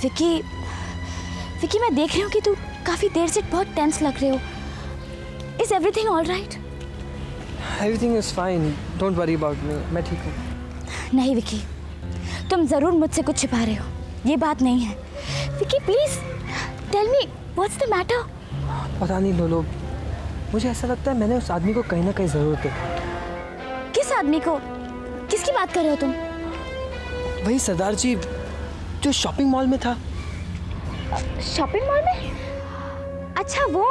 विकी, विकी मैं देख रही हूँ कि तू काफी देर से बहुत टेंस लग रहे हो। Is everything all right? Everything is fine, don't worry about me, मैं ठीक हूँ। नहीं विकी, तुम जरूर मुझसे कुछ छिपा रहे हो, ये बात नहीं है। Vicky please tell me what's the matter. पता नहीं लोलो, मुझे ऐसा लगता है मैंने उस आदमी को कहीं ना कहीं जरूर देखा। किस आदमी को? किसकी बात कर रहे हो तुम? वही सरदार जी जो शॉपिंग मॉल में था। शॉपिंग मॉल में? अच्छा वो।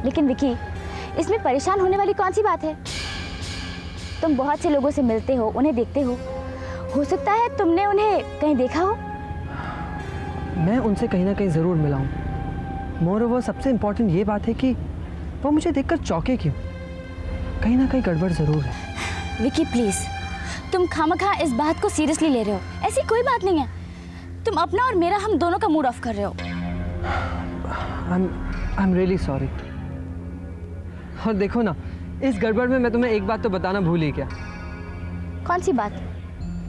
लेकिन विकी, इसमें परेशान होने वाली कौन सी बात है? तुम बहुत से लोगों से मिलते हो, उन्हें देखते हो सकता है तुमने उन्हें कहीं देखा हो। मैं उनसे कहीं ना कहीं जरूर मिला हूँ। मोreover सबसे इम्पोर्टेंट ये बात है कि वो मुझे देखकर चौंके क्यों। कहीं ना कहीं गड़बड़ जरूर है। विकी प्लीज, तुम खामखा इस बात को सीरियसली ले रहे हो। ऐसी कोई बात नहीं है। तुम अपना और मेरा, हम दोनों का मूड ऑफ कर रहे हो। I'm really sorry। और देखो ना, इस गड़बड़ में मैं तुम्हें एक बात तो बताना भूल ही गया। कौन सी बात?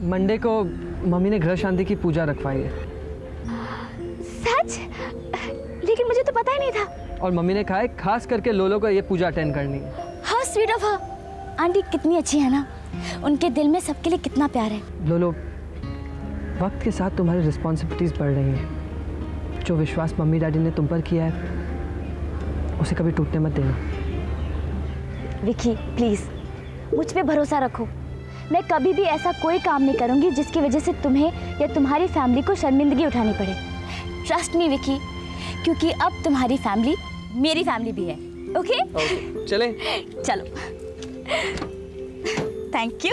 मंडे को मम्मी ने गृह शांति की पूजा रखवाई है। सच? लेकिन मुझे तो पता ही नहीं था। और मम्मी ने कहा है खास करके लोलो को ये पूजा अटेंड करनी है। How sweet of her. Aunty कितनी अच्छी है ना, उनके दिल में सबके लिए कितना प्यार है। लोलो, वक्त के साथ तुम्हारी रिस्पॉन्सिबिलिटीज बढ़ रही हैं। जो विश्वास मम्मी डैडी ने तुम पर किया है उसे कभी टूटने मत देना। विकी प्लीज मुझ पे भरोसा रखो। मैं कभी भी ऐसा कोई काम नहीं करूंगी जिसकी वजह से तुम्हें या तुम्हारी फैमिली को शर्मिंदगी उठानी पड़े। ट्रस्ट मी विकी, क्योंकि अब तुम्हारी फैमिली मेरी फैमिली भी है। ओके? चलें? चलो। Thank you.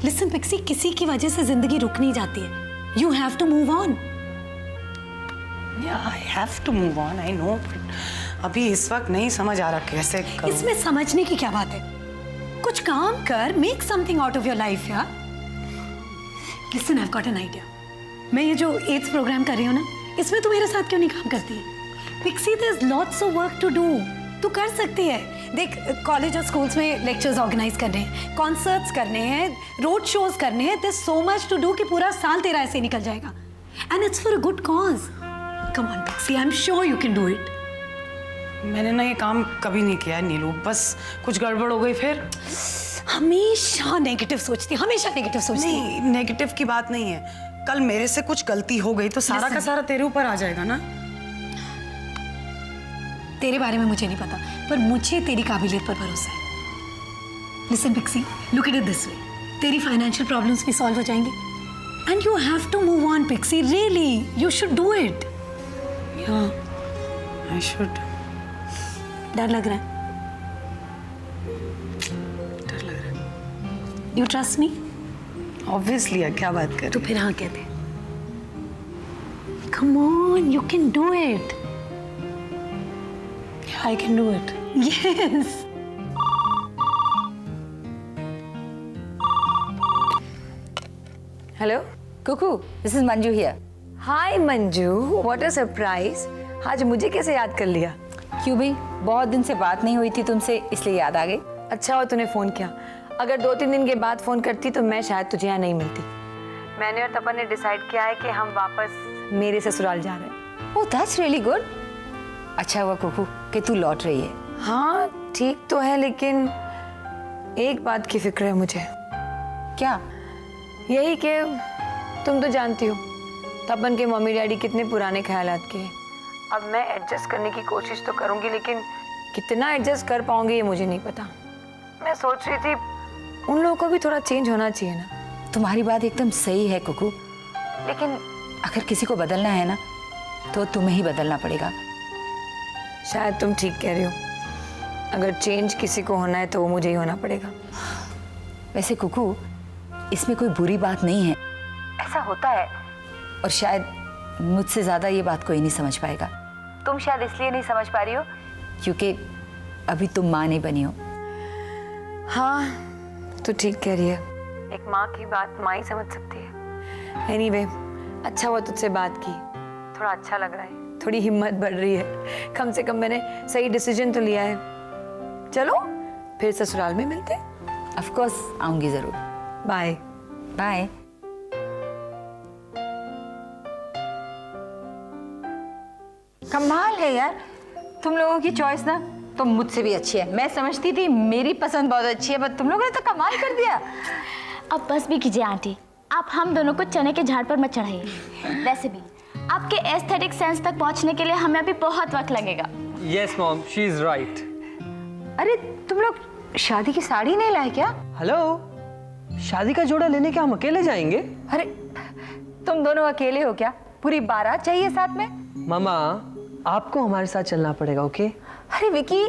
लिसन पिक्सी, किसी की वजह से जिंदगी रुक नहीं जाती है। You have to move on. I have to move on, I know, अभी इस वक्त नहीं समझ आ रहा कैसे करूं। इसमें समझने की क्या बात है? कुछ काम कर, make something out of your life यार। Listen, I have got an idea. मैं ये जो एड्स प्रोग्राम कर रही हूँ ना, इसमें तू मेरे साथ क्यों नहीं काम करती है? Pixie, there is lots of work to do. तू कर सकती है। देख, कॉलेज और स्कूल्स में लेक्चर्स ऑर्गेनाइज करने हैं, कॉन्सर्ट्स करने हैं, रोड शोज करने हैं। There is so much to do कि पूरा साल तेरा ऐसे निकल जाएगा। And it's for a good cause. Come on Pixie, I am sure you can do it. मैंने ना ये काम कभी नहीं किया है नीलू, बस कुछ गड़बड़ हो गई फिर। हमेशा नेगेटिव सोचती, हमेशा नेगेटिव सोचती। नहीं, नेगेटिव की बात नहीं है। कल मेरे से कुछ गलती हो गई तो सारा का सारा तेरे ऊपर आ जाएगा ना। तेरे बारे में मुझे नहीं पता, पर मुझे तेरी काबिलियत पर भरोसा है। Listen Pixie, look at it this way, तेरी फाइनेंशियल प्रॉब्लम्स भी सॉल्व हो जाएंगी। And you have to move on Pixie, really you should do it. या आई शुड। डर लग रहा है? डर लग रहा है। You trust me? ऑब्वियसली है, क्या बात कर। तो फिर हाँ कहते। Come on, you can do it. I can do it. Yes. Hello Kuku, this is Manju here. Hi Manju, what a surprise. आज मुझे कैसे याद कर लिया? क्यों भाई, बहुत दिन से बात नहीं हुई थी तुमसे, इसलिए याद आ गई। अच्छा और तूने फोन किया। अगर 2-3 दिन के बाद फोन करती तो मैं शायद तुझे यहाँ नहीं मिलती। मैंने और तपन ने डिसाइड किया है कि हम वापस मेरे ससुराल जा रहे हैं। Oh that's really good. अच्छा हुआ कुकू कि तू लौट रही है। हाँ ठीक तो है, लेकिन एक बात की फिक्र है मुझे। क्या? यही कि तुम तो जानती हो तपन के मम्मी डैडी कितने पुराने ख्यालात के हैं। अब मैं एडजस्ट करने की कोशिश तो करूंगी, लेकिन कितना एडजस्ट कर पाऊंगी ये मुझे नहीं पता। मैं सोच रही थी उन लोगों को भी थोड़ा चेंज होना चाहिए ना। तुम्हारी बात एकदम सही है कुकू, लेकिन अगर किसी को बदलना है ना तो तुम्हें ही बदलना पड़ेगा। शायद तुम ठीक कह रही हो। अगर चेंज किसी को होना है तो वो मुझे ही होना पड़ेगा। वैसे कुकू, इसमें कोई बुरी बात नहीं है, ऐसा होता है। और शायद मुझसे ज्यादा ये बात कोई नहीं समझ पाएगा। तुम शायद इसलिए नहीं समझ पा रही हो क्योंकि अभी तुम माँ नहीं बनी हो। हाँ तू ठीक कह रही है, एक माँ की बात माँ ही समझ सकती है। एनीवे, अच्छा हुआ तुझसे बात की, थोड़ा अच्छा लग रहा है, थोड़ी हिम्मत बढ़ रही है। कम से कम मैंने सही डिसीजन तो लिया है। चलो फिर ससुराल में मिलते हैं। ऑफ कोर्स आऊंगी जरूर। Bye bye. कमाल है यार, तुम लोगों की चॉइस ना तो मुझसे भी अच्छी है। मैं समझती थी मेरी पसंद बहुत अच्छी है, पर तुम लोगों ने तो कमाल कर दिया। अब बस भी कीजिए आंटी, आप हम दोनों को चने के झाड़ पर मत चढ़ाइए। वैसे भी आपके एस्थेटिक सेंस तक पहुंचने के लिए हमें अभी बहुत वक्त लगेगा। Yes mom, she is right. अरे तुम लोग शादी की साड़ी नहीं लाए क्या? हेलो, शादी का जोड़ा लेने क्या हम अकेले जाएंगे? अरे तुम दोनों अकेले हो क्या? पूरी बारात चाहिए साथ में? मामा, आपको हमारे साथ चलना पड़ेगा, ओके? अरे विकी,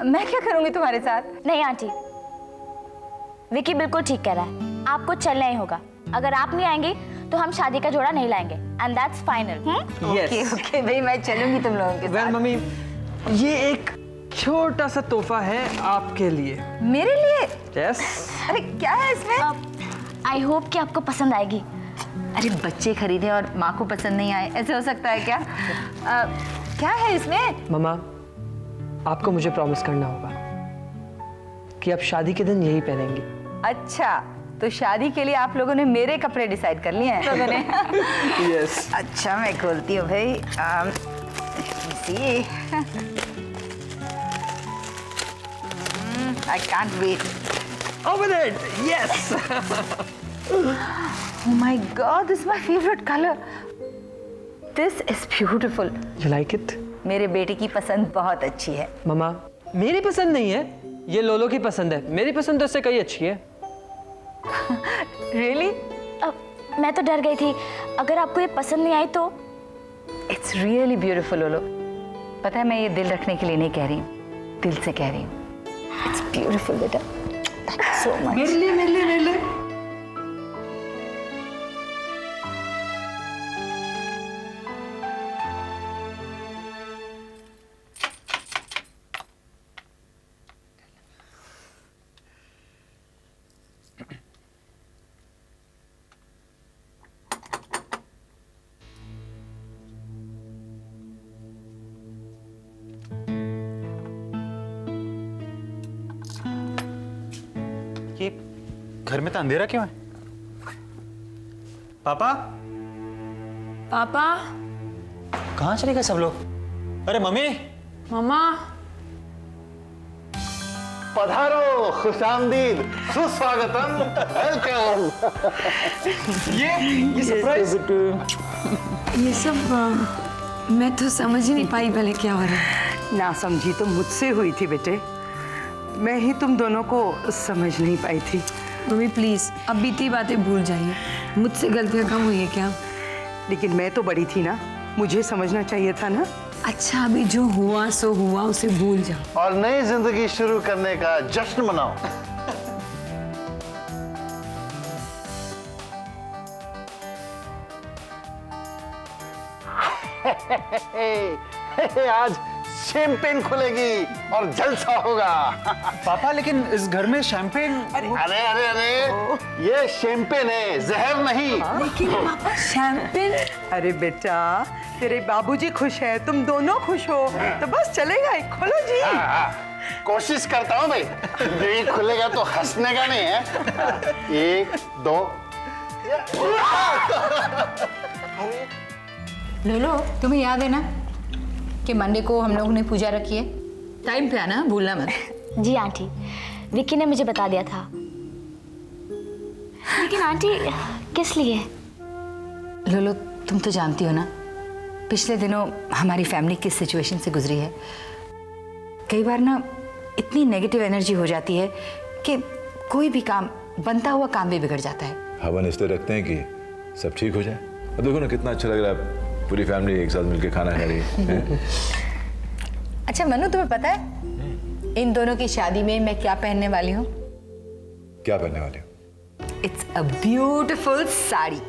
मैं क्या करूंगी तुम्हारे साथ? नहीं आंटी, विकी बिल्कुल ठीक कह रहा है, आपको चलना ही होगा। अगर आप नहीं आएंगे तो हम शादी का जोड़ा नहीं लाएंगे, and that's final. Okay okay भाई, मैं चलूंगी तुम लोगों के वेल साथ। मम्मी, ये एक छोटा सा तोहफा है आपके लिए। मेरे लिए? यस। अरे क्या है इसमें? आई होप कि आपको पसंद आएगी। अरे बच्चे खरीदे और माँ को पसंद नहीं आए, ऐसे हो सकता है क्या? क्या है इसमें? मामा, आपको मुझे प्रॉमिस करना होगा कि आप शादी के दिन यही पहनेंगी। अच्छा, तो शादी के लिए आप लोगों ने मेरे कपड़े डिसाइड कर लिए हैं लोगों ने? यस। अच्छा, मैं खोलती हूँ भाई। I can't wait. Open it. Yes. Oh my God, this is my favorite color. This is beautiful. You like it? मेरे बेटे की पसंद बहुत अच्छी है। मामा, मेरी पसंद नहीं है, ये लोलो की पसंद है। मेरी पसंद तो इससे कहीं अच्छी है। Really? मैं तो डर गई थी, अगर आपको ये पसंद नहीं आई तो। It's really beautiful, लोलो। पता है, मैं ये दिल रखने के लिए नहीं कह रही हूँ, दिल से कह रही हूँ। It's beautiful, बेटा। Thank you so much. मेरे लिए ये घर में तो अंधेरा क्यों है? पापा, पापा, कहाँ चले गए सब लोग? अरे मम्मी, मम्मा, पधारो, खुशामदीद, सुस्वागतम, वेलकम। ये सरप्राइज। ये सब मैं तो समझ ही नहीं पाई पहले क्या हो रहा है। ना समझी तो मुझसे हुई थी बेटे, मैं ही तुम दोनों को समझ नहीं पाई थी। मम्मी प्लीज, अब बीती बातें भूल जाइए, मुझसे गलतियाँ कम हुई है क्या? लेकिन मैं तो बड़ी थी ना, मुझे समझना चाहिए था ना। अच्छा, अभी जो हुआ सो हुआ, उसे भूल जाओ और नई जिंदगी शुरू करने का जश्न मनाओ। आज शैंपेन खुलेगी और जलसा होगा। पापा लेकिन इस घर में शैंपेन। अरे अरे अरे, ये शैंपेन है, जहर नहीं। लेकिन पापा शैंपेन। अरे बेटा, तेरे बाबूजी खुश है, तुम दोनों खुश हो, तो बस चलेगा, खोलो जी। कोशिश करता हूँ भाई, यही खुलेगा तो हंसने का नहीं है। एक, दो। लोलो, तुम्हें याद है ना कि मंडे को हम लोगों ने पूजा रखी है? टाइम पे आना, भूलना मत। जी आंटी, विक्की ने मुझे बता दिया था। लेकिन आंटी, किस लिए? लोलो, तुम तो जानती हो ना, पिछले दिनों हमारी फैमिली किस सिचुएशन से गुजरी है। कई बार ना इतनी नेगेटिव एनर्जी हो जाती है कि कोई भी काम, बनता हुआ काम भी बिगड़ जाता है। हवन इसलिए रखते हैं कि सब ठीक हो जाए। अब देखो ना कितना अच्छा लग रहा है, पूरी फैमिली एक साथ मिलकर खाना खा रही है। अच्छा मनु, तुम्हें पता है इन दोनों की शादी में मैं क्या पहनने वाली हूँ? क्या पहनने वाले हो? It's a beautiful sari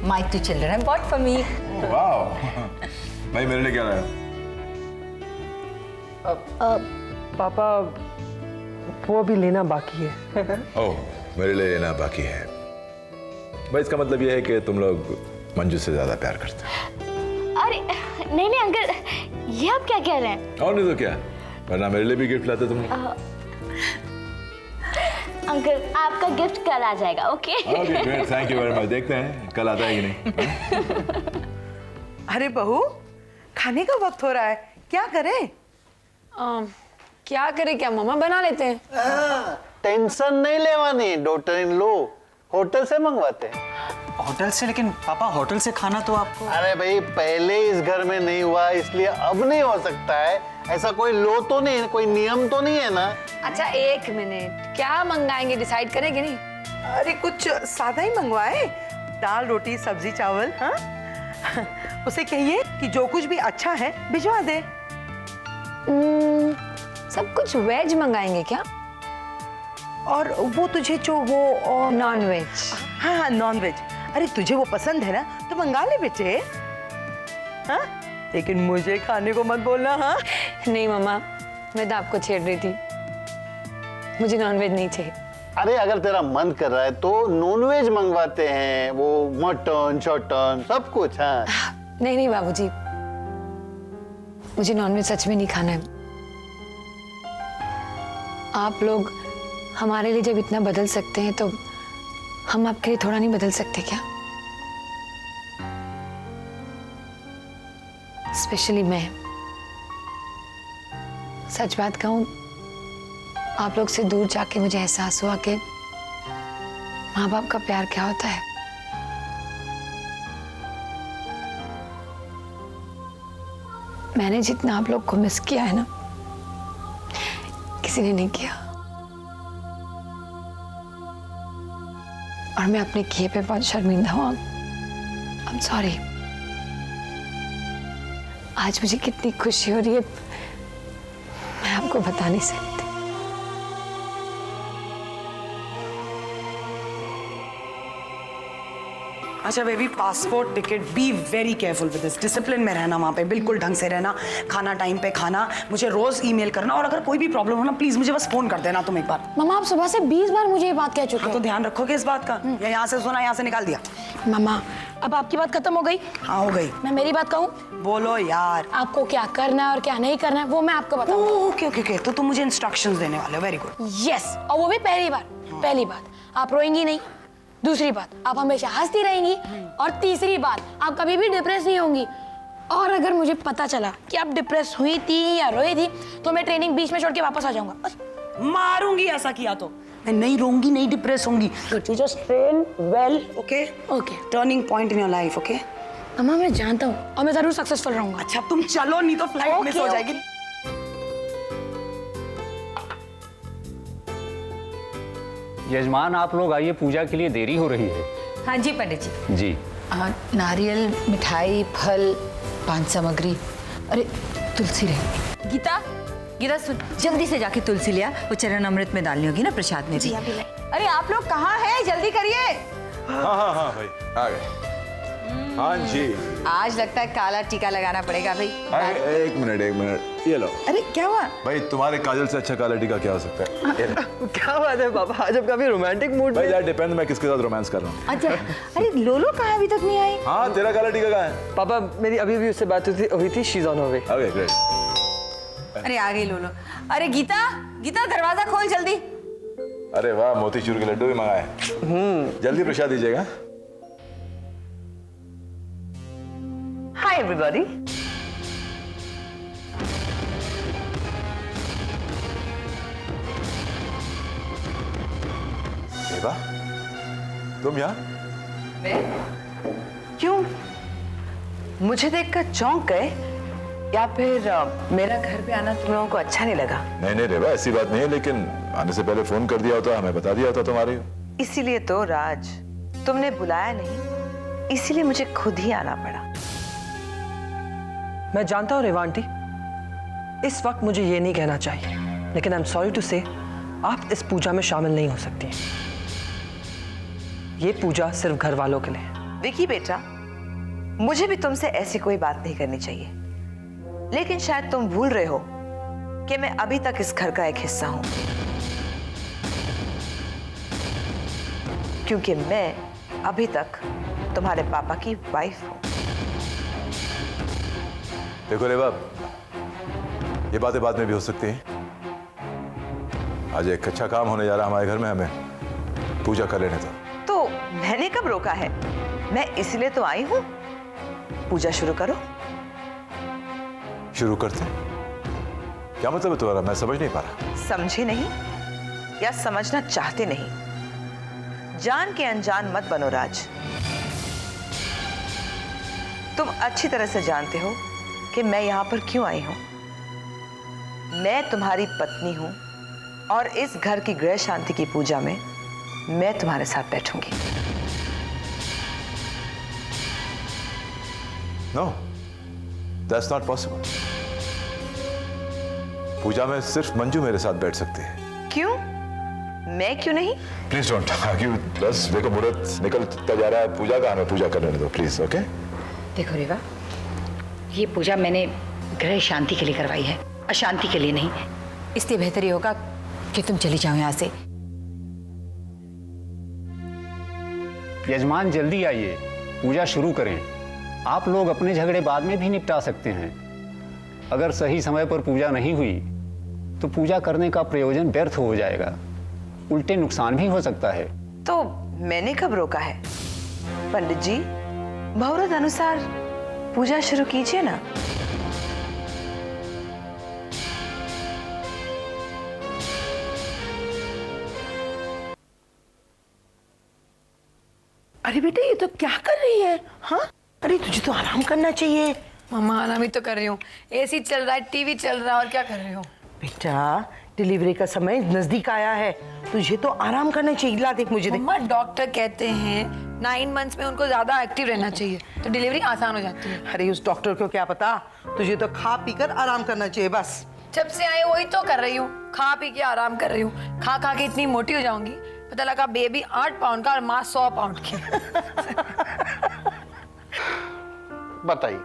my two children have bought for me. वाह, भाई मेरे लिए क्या लाया? पापा, वो अभी लेना बाकी है। ओह, मेरे लिए लेना बाकी है। भाई इसका मतलब ये है कि तुम लोग मंजू से ज्यादा प्यार करते हो। अरे नहीं नहीं अंकल, ये आप क्या कह रहे हैं? और नहीं तो क्या, वरना मेरे लिए भी गिफ्ट लाते तुम लोग। अंकल, आपका गिफ्ट कल आ जाएगा, okay? Okay great, thank you very much. देखते हैं कल आता है कि नहीं। अरे बहू, खाने का वक्त हो रहा है, क्या करें? क्या करें क्या मामा, बना लेते हैं। टेंशन नहीं लेवानी डॉटर इन लो, होटल से मंगवाते हैं। होटल से? लेकिन पापा होटल से खाना तो आपको। अरे भाई पहले इस घर में नहीं हुआ इसलिए अब नहीं हो सकता है। ऐसा कोई लो तो नहीं है, कोई नियम तो नहीं है ना। अच्छा एक मिनट, क्या मंगाएंगे डिसाइड करेंगे नहीं? अरे कुछ सादा ही मंगवाए, दाल रोटी सब्जी चावल। हाँ उसे कहिए कि जो कुछ भी अच्छा है भिजवा दे। सब कुछ वेज मंगाएंगे क्या? और वो तुझे जो वो नॉन वेज। हाँ हाँ नॉन वेज। अरे तुझे वो पसंद है ना तो मंगा ले बेटे। हाँ लेकिन मुझे खाने को मत बोलना। हाँ नहीं मामा, मैं तो आपको छेड़ रही थी, मुझे नॉन वेज नहीं चाहिए। अरे अगर तेरा मन कर रहा है तो नॉनवेज मंगवाते हैं, वो मटन शटन सब कुछ। हाँ नहीं नहीं बाबूजी, मुझे नॉनवेज सच में नहीं खाना है। आप लोग हमारे लिए जब इतना बदल सकते हैं तो हम आपके लिए थोड़ा नहीं बदल सकते क्या? स्पेशली मैं सच बात कहूं, आप लोग से दूर जाके मुझे एहसास हुआ कि माँ बाप का प्यार क्या होता है। मैंने जितना आप लोग को मिस किया है ना, किसी ने नहीं किया। और मैं अपने किए पे बहुत शर्मिंदा हूं। I am sorry. आज मुझे कितनी खुशी हो रही है, मैं आपको बता नहीं सकती। अच्छा baby, passport ticket, be very careful with this. Discipline में रहना, वहाँ पे बिल्कुल ढंग से रहना, खाना टाइम पे खाना, मुझे रोज ईमेल करना, और अगर कोई भी प्रॉब्लम हो ना प्लीज मुझे बस फोन कर देना तुम एक बार। मामा आप सुबह से 20 बार मुझे ये बात कह चुके हाँ, तो ध्यान रखोगे इस बात का? या यहाँ से सुना यहाँ से निकाल दिया? मामा अब आपकी बात खत्म हो गई। हाँ हो गई। मैं मेरी बात कहूँ? बोलो यार। आपको क्या करना है और क्या नहीं करना है वो मैं आपको बताऊंगी। ओके ओके ओके, तो तुम मुझे इंस्ट्रक्शंस देने वाले हो। Very good. यस, और वो भी पहली बार। पहली बात, आप रोएंगी नहीं। दूसरी बात, आप हमेशा हंसती रहेंगी। और तीसरी बात, आप कभी भी डिप्रेस नहीं होंगी। और अगर मुझे पता चला कि आप डिप्रेस हुई थी या रोई थी तो मैं ट्रेनिंग बीच में छोड़ के वापस आ जाऊंगा। बस मारूंगी ऐसा किया तो। मैं नहीं रोऊंगी, नहीं डिप्रेस होंगी। You just train well, okay okay. Turning point in your life, okay? अम्मा मैं जानता हूँ और मैं जरूर सक्सेसफुल रहूंगा। अच्छा तुम चलो, नहीं तो फ्लाइट मिस हो जाएगी। यजमान आप लोग आइए, पूजा के लिए देरी हो रही है। हाँ जी पंडित जी। जी। नारियल, मिठाई, फल, पान सामग्री। अरे तुलसी रही। गीता, गीता सुन, जल्दी से जाके तुलसी लिया, वो चरण अमृत में डालनी होगी ना प्रसाद में भी। अरे आप लोग कहाँ हैं, जल्दी करिए। हाँ भाई आ गए। हाँ जी। आज लगता है काला टीका लगाना पड़ेगा भाई। एक मिनट, ये लो। अरे क्या हुआ? भाई तुम्हारे काजल से अच्छा काला टीका क्या हो सकता है? ये ले। क्या बात है पापा, आज आप काफी रोमांटिक मूड भाई में। दैट डिपेंड मैं किसके साथ रोमांस कर रहा हूँ। अच्छा, अरे लोलो कहाँ अभी तक नहीं आई? हाँ तेरा काला टीका कहाँ है? पापा मेरी अभी भी उससे बात हुई थी, she is on her way. Okay great. अरे आ गई लोलो। अरे गीता, गीता दरवाजा खोल जल्दी। अरे वाह, मोतीचूर के लड्डू भी मंगाए। जल्दी प्रसाद दीजिएगा। Hi everybody. देवा, तुम यहाँ? क्यों, मुझे देखकर चौंक गए या फिर मेरा घर पे आना तुम लोगों को अच्छा नहीं लगा? नहीं रेवा, ऐसी बात नहीं है, लेकिन आने से पहले फोन कर दिया होता, हमें बता दिया होता तुम्हारी। इसीलिए तो राज, तुमने बुलाया नहीं, इसीलिए मुझे खुद ही आना पड़ा। मैं जानता हूँ रेवा आंटी, इस वक्त मुझे ये नहीं कहना चाहिए, लेकिन आई एम सॉरी टू से आप इस पूजा में शामिल नहीं हो सकती। ये पूजा सिर्फ घर वालों के लिए है। विकी बेटा, मुझे भी तुमसे ऐसी कोई बात नहीं करनी चाहिए, लेकिन शायद तुम भूल रहे हो कि मैं अभी तक इस घर का एक हिस्सा हूं, क्योंकि मैं अभी तक तुम्हारे पापा की वाइफ हूं। देखो रेवा, ये बातें बाद में भी हो सकती हैं। आज एक अच्छा काम होने जा रहा है हमारे घर में, हमें पूजा कर लेने दो। तो मैंने कब रोका है? मैं इसलिए तो आई हूं, पूजा शुरू करो। शुरू करते हैं। क्या मतलब है तुम्हारा? मैं समझ नहीं पा रहा। समझे नहीं या समझना चाहते नहीं? जान के अनजान मत बनो राज। तुम अच्छी तरह से जानते हो कि मैं यहां पर क्यों आई हूं। मैं तुम्हारी पत्नी हूं और इस घर की गृह शांति की पूजा में मैं तुम्हारे साथ बैठूंगी। No, that's not possible. पूजा में सिर्फ मंजू मेरे साथ बैठ सकती है। क्यों? मैं क्यों नहीं? Please don't argue. बस देखो मुहूर्त निकलता जा रहा है, पूजा का हमें पूजा करने दो प्लीज। ओके? देखो रेवा, ये पूजा मैंने गृह शांति के लिए करवाई है, अशांति के लिए नहीं। इसलिए बेहतर ये होगा कि तुम चली जाओ यहाँ से। यजमान जल्दी आइए, पूजा शुरू करें। आप लोग अपने झगड़े बाद में भी निपटा सकते हैं। अगर सही समय पर पूजा नहीं हुई तो पूजा करने का प्रयोजन व्यर्थ हो जाएगा, उल्टे नुकसान भी हो सकता है। तो मैंने कब रोका है? पंडित जी, मुहूर्त अनुसार पूजा शुरू कीजिए ना। अरे बेटा, ये तो क्या कर रही है? हाँ, अरे तुझे तो आराम करना चाहिए। मम्मा, आराम ही तो कर रही हूँ। एसी चल रहा है, टीवी चल रहा है, और क्या कर रही हूँ? बेटा, डिलीवरी का समय नजदीक आया है, तुझे तो आराम करना चाहिए। ला देख, मुझे देख। मम्मा, डॉक्टर कहते हैं 9 मंथ्स में उनको ज्यादा एक्टिव रहना चाहिए, तो डिलीवरी आसान हो जाती है। अरे उस डॉक्टर को क्या पता, तुझे तो खा पी कर आराम करना चाहिए बस। जब से आए वही तो कर रही हूँ, खा पी के आराम कर रही हूँ। खा खा के इतनी मोटी हो जाऊंगी, पता लगा बेबी 8 पाउंड का और माँ 100 पाउंड की। बताइए,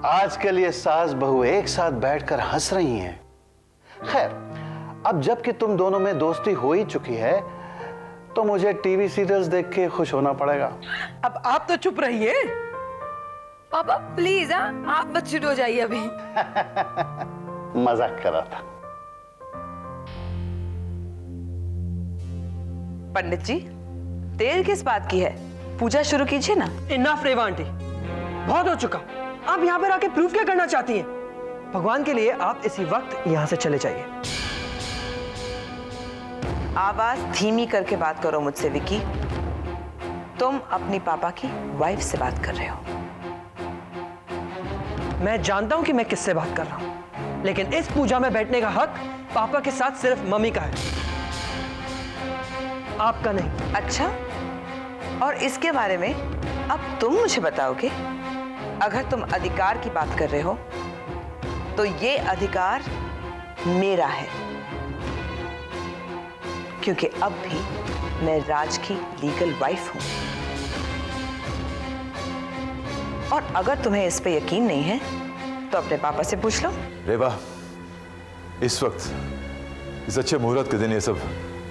आजकल ये सास बहू एक साथ बैठकर हंस रही हैं। खैर, अब जबकि तुम दोनों में दोस्ती हो ही चुकी है तो मुझे टीवी सीरियल्स देख के खुश होना पड़ेगा। अब आप तो चुप रहिए। पापा प्लीज, आप मत शुरू हो जाइए अभी। मजाक कर रहा था। पंडित जी, देर किस बात की है? पूजा शुरू कीजिए ना। इनफ रेवा आंटी, बहुत हो चुका। आप यहाँ पर आके प्रूफ क्या करना चाहती हैं? भगवान के लिए आप इसी वक्त यहाँ से चले जाइए। आवाज धीमी करके बात करो मुझसे विकी। तुम अपनी पापा की वाइफ से बात कर रहे हो। मैं जानता हूं कि मैं किससे बात कर रहा हूं, लेकिन इस पूजा में बैठने का हक पापा के साथ सिर्फ मम्मी का है, आपका नहीं। अच्छा, और इसके बारे में अब तुम मुझे बताओगे? अगर तुम अधिकार की बात कर रहे हो तो ये अधिकार मेरा है, क्योंकि अब भी मैं राज की लीगल वाइफ हूं। और अगर तुम्हें इस पे यकीन नहीं है तो अपने पापा से पूछ लो। रेवा, इस वक्त इस अच्छे मुहूर्त के दिन ये सब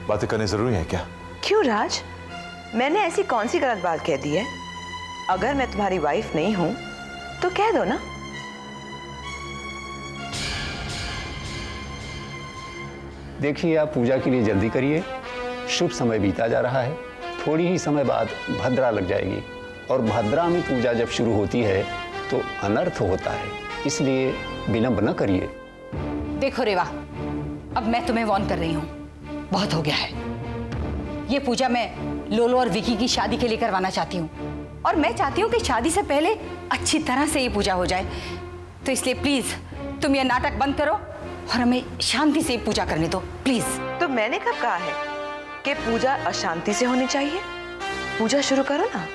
बातें करनी जरूरी है क्या? क्यों राज, मैंने ऐसी कौन सी गलत बात कह दी है? अगर मैं तुम्हारी वाइफ नहीं हूं तो कह दो ना। देखिए, आप पूजा के लिए जल्दी करिए, शुभ समय बीता जा रहा है। थोड़ी ही समय बाद भद्रा लग जाएगी, और भद्रा में पूजा जब शुरू होती है तो अनर्थ होता है, इसलिए विलंब न करिए। देखो रेवा, अब मैं तुम्हें वार्न कर रही हूँ, बहुत हो गया है। ये पूजा मैं लोलो और विकी की शादी के लिए करवाना चाहती हूँ, और मैं चाहती हूँ कि शादी से पहले अच्छी तरह से ये पूजा हो जाए। तो इसलिए प्लीज तुम ये नाटक बंद करो और हमें शांति से पूजा करने दो, प्लीज। तो मैंने कब कहा है कि पूजा अशांति से होनी चाहिए? पूजा शुरू करो ना।